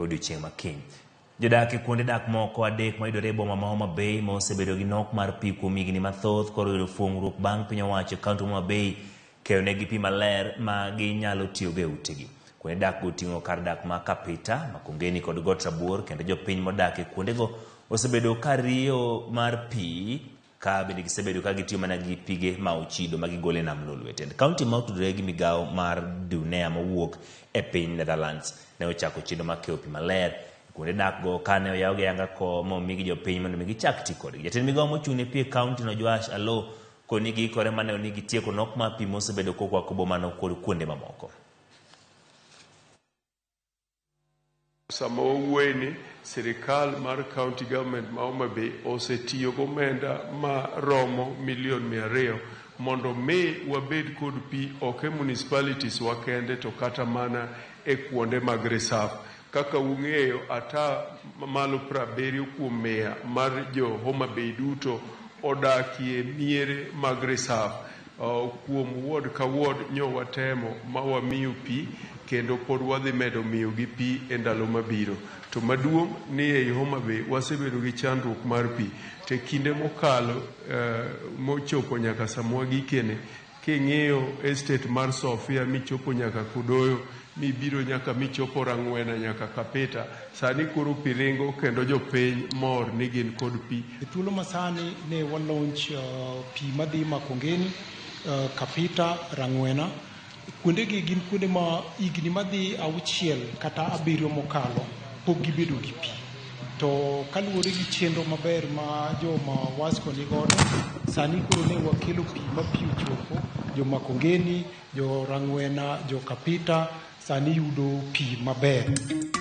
odiochieng' makiny. Jodak e kuonde dak moko adek mayudore e boma ma Homabay mosebedo gi nok mar pi kuom higni mathoth koro yudo fuong'ruok bang' piny owacho kaunti ma Homabay keyo negi pi maler ma ginyalo tiyogo e utegi. Kuonde dak go oting'o kar dak ma Kapita, Makongeni kod Got Rabuor, kendo jopiny modak e kuondego osebedo ka riyo mar pi ka bende gisebedo ka gitiyo mana gi pige ma ochido ma gigolo e nam Lolwe. Tend kaunti ma otudore gi migawo mar Dunea mowuok e piny Netherlands ne ochako chido mar keyo pi maler kuonde dak go kane oyaw gi yanga ko momigi jopiny mondo mi gichak ti kodgi. Jatend migawo mochung' ne pi e kaunti no Joash Alo koni giikore mane onigi tieko nok mar pi mosebedo kokwako bomano kod kuonde mamoko. Sama owuoye ni sirikal mar county government ma Homabay osetiyo gomenda ma romo milion 200 mondo mi wabed kod pi ok e municipalities wakende to kata mana e kuonde mag reserve. Kaka ung'eyo ata malo 70 kuom 100 mar jo Homabay duto odakie miere mag reserve. Kuom ward ka ward nyo watemo ma wamiyo pi kendo pod wadhi medo miyo gi pi e ndalo mabiro. To maduong' ni ei Homabay wasebedo gi chandruok mar pi. Te kinde mokalo mochopo nyaka samwa gikene king'iyo estate mar Sofia michopo nyaka Kudoyo mibiro nyaka michopo Rang'wena nyaka Kapita, sani koro pi ringo kendo jopiny mor ni gin kod pi. E thuolo masani ne walaunch pi madhi Makongeni, Kapita, Rang'wena. Kuonde gi gin kuonde ma higni madhi 6 kata 7 mokalo pok gibedo gi pi. To kaluwore gi chenro maber ma joma Wasco ni godo, sani koro ne wakelo pi ma pi ochopo, jo Makongeni, jo Rang'wena, jo Kapita, sani yudo pi maber.